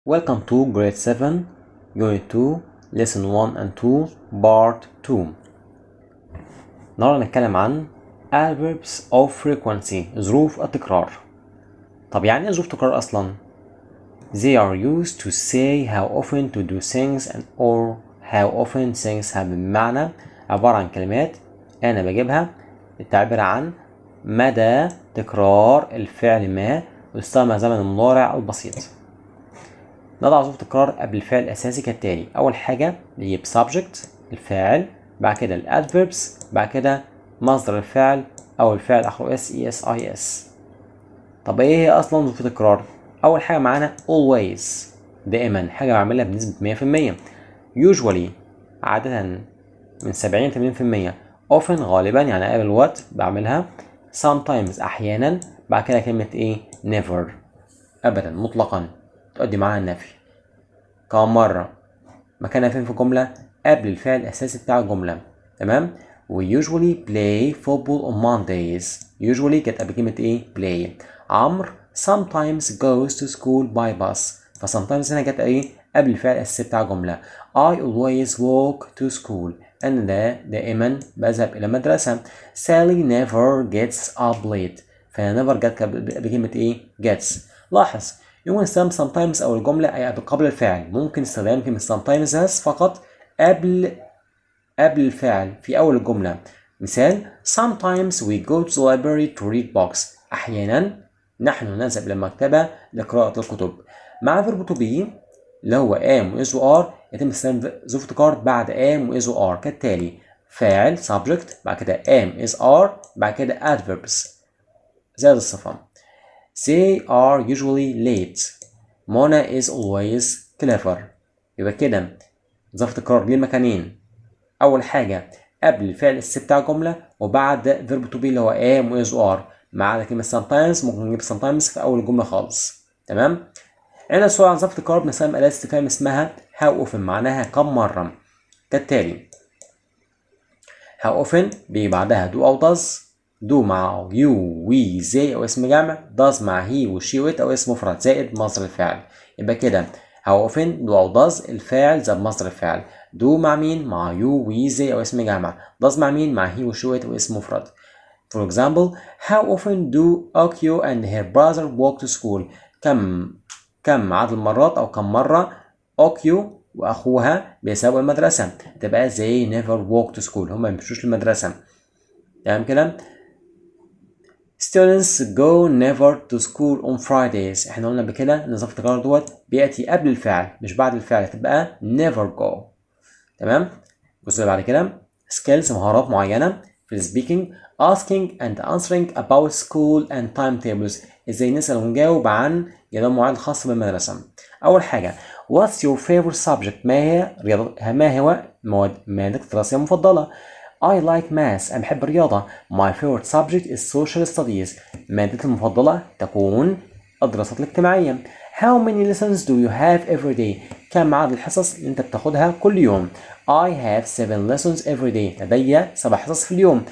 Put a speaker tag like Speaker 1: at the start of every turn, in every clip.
Speaker 1: Welcome to Grade 7, Unit 2, Lesson 1 and 2, Part 2. النهارده هنتكلم عن Adverbs of Frequency، ظروف التكرار. طب يعني ايه ظروف تكرار أصلا؟ They are used to say how often to do things and or how often things happen. بمعنى عبارة عن كلمات أنا بجيبها للتعبير عن مدى تكرار الفعل ما، ويستخدم زمن المضارع البسيط. نضع ظروف تكرار قبل الفعل الأساسي كالتالي. أول حاجة نجيب subject الفاعل، بعد كده ال adverbs، بعد كده مصدر الفعل أو الفعل آخره s. طب إيه هي أصلا ظروف التكرار؟ أول حاجة معانا always دائما، حاجة بعملها بنسبة 100%. usually عادة من 70 ل 80%. often غالبا يعني أغلب الوقت بعملها. sometimes أحيانا. بعد كده كلمة إيه؟ never أبدا مطلقا تؤدي معاها النفي. كم مرة مكانها فين في الجملة؟ قبل الفعل الأساسي بتاع الجملة. تمام؟ We usually play football on Mondays. usually كانت قبل كلمة إيه؟ play. عمرو sometimes goes to school by bus. sometimes هنا كانت إيه؟ قبل الفعل الأساسي بتاع الجملة. I always walk to school. أنا دائما بذهب إلى المدرسة. Sally never gets up late. never جت قبل كلمة إيه؟ gets. لاحظ يمكن استخدام sometimes أو الجملة أي قبل الفعل. ممكن استخدام كلمة sometimes as فقط قبل الفعل في أول الجملة. مثال sometimes we go to the library to read books. أحيانا نحن نذهب إلى المكتبة لقراءة الكتب. مع verb to be اللي هو am و is و are يتم استخدام ظروف تكرار بعد am و is و are كالتالي: فاعل subject، بعد كده am is are، بعد كده adverbs زائد الصفة. They are usually late. Mona is always clever. يبقى كده ظرف تكرار ليه مكانين. أول حاجة قبل الفعل الأساسي بتاع الجملة، وبعد verb to be اللي هو am و is و are. ما عدا كلمة sometimes ممكن نجيب sometimes في أول الجملة خالص. تمام؟ عندنا سؤال عن ظرف تكرار بنستخدم أداة استفهام اسمها how often، معناها كم مرة كالتالي: how often بيجي بعدها do أو does. do مع you we they أو اسم جمع. does مع he و she و it أو اسم مفرد زائد مصدر الفعل. يبقى كده how often do أو does الفاعل زائد مصدر الفعل. do مع مين؟ مع you we they أو اسم جمع. does مع مين؟ مع he و she و it أو اسم مفرد. For example, how often do Okyo and her brother walk to school? كم عدد المرات أو كم مرة أوكيو وأخوها بيسافروا المدرسة؟ تبقى they never walk to school. هما ما بيمشوش المدرسة. تمام كده؟ Students go never to school on Fridays. احنا قلنا بكده ان ظرف التكرار دوت بيأتي قبل الفعل مش بعد الفعل، تبقى never go. تمام؟ الجزء اللي بعد كده skills مهارات معينة في السبيكينج. asking and answering about school and timetables. ازاي نسأل ونجاوب عن جدول مواعيد خاصة بالمدرسة. أول حاجة what's your favorite subject؟ ما هو مادتك الدراسية المفضلة؟ I like math. أنا بحب الرياضة. My favorite subject is social studies. مادتي المفضلة تكون الدراسات الاجتماعية. How many lessons do you have every day؟ كم عدد الحصص اللي أنت بتاخدها كل يوم؟ I have 7 lessons every day. لدي 7 حصص في اليوم.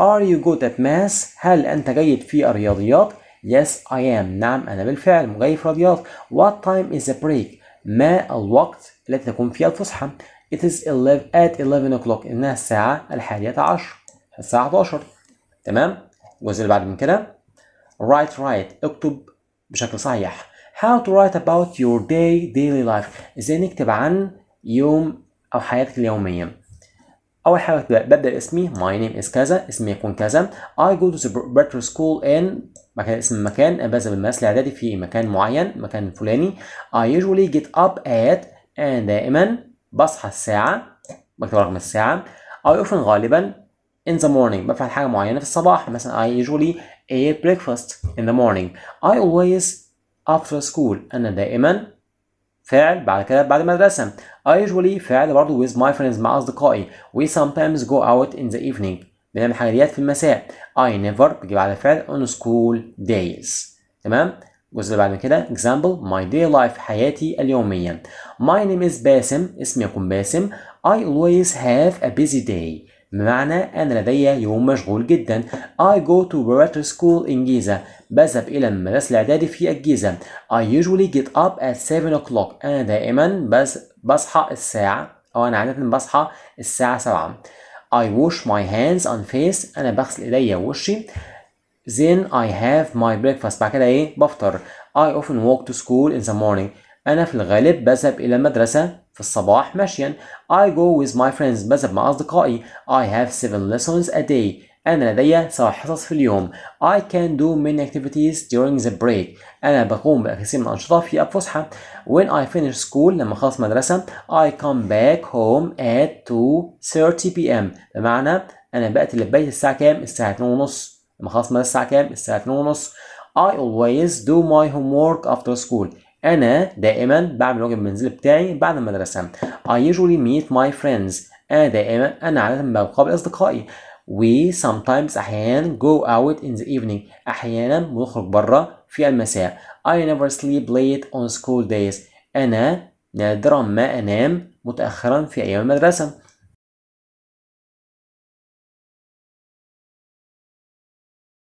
Speaker 1: Are you good at math؟ هل أنت جيد في الرياضيات؟ Yes I am. نعم أنا بالفعل جيد في الرياضيات. What time is the break؟ ما الوقت التي تكون فيها الفسحة؟ It is 11 o'clock. إنها الساعة 11 الساعة 11. تمام؟ الجزء اللي بعد من كده write اكتب بشكل صحيح. How to write about your daily life. إزاي نكتب عن يوم أو حياتك اليومية. أول حاجة ببدأ اسمي my name is كذا، اسمي يكون كذا. I go to the preparatory school in مكان، اسم المكان. أنا بذهب المدرسة الإعدادي في مكان معين، مكان فلاني. I usually get up at أنا دائما بصحى الساعة، بكتب رقم الساعة. I often غالبا in the morning بفعل حاجة معينة في الصباح. مثلا I usually eat breakfast in the morning. I always after school أنا دائما فعل بعد كده بعد المدرسة. I usually فعل برضه with my friends مع أصدقائي. We sometimes go out in the evening بنعمل حاجات في المساء. I never بجيب على فعل on school days. تمام؟ الجزء اللي بعد كده example my day life حياتي اليومية. My name is باسم، اسمي يكون باسم. I always have a busy day. بمعنى أنا لدي يوم مشغول جدا. I go to preparatory school in جيزة. بذهب إلى المدرسة الإعدادي في الجيزة. I usually get up at 7 o'clock. أنا دائما بصحى الساعة أو أنا عادة بصحى الساعة 7. I wash my hands and face. أنا بغسل إيدي ووشي. Then I have my breakfast. بعد كده إيه؟ بفطر. I often walk to school in the morning. أنا في الغالب بذهب إلى المدرسة في الصباح مشيا. I go with my friends. بذهب مع أصدقائي. I have 7 lessons a day. أنا لدي 7 حصص في اليوم. I can do many activities during the break. أنا بقوم بالكثير من الأنشطة في الفسحة. When I finish school. لما أخلص مدرسة. I come back home at 2:30 p.m. بمعنى أنا بأتي للبيت الساعة كام؟ الساعة 2:30. لما خلص مدرسة الساعة كام؟ الساعة 2:30. I always do my homework after school. أنا دائما بعمل واجب المنزل بتاعي بعد المدرسة. I usually meet my friends. أنا عادة بقابل أصدقائي. We sometimes أحيانا go out in the evening. أحيانا بنخرج برا في المساء. I never sleep late on school days. أنا نادرا ما أنام متأخرا في أيام المدرسة.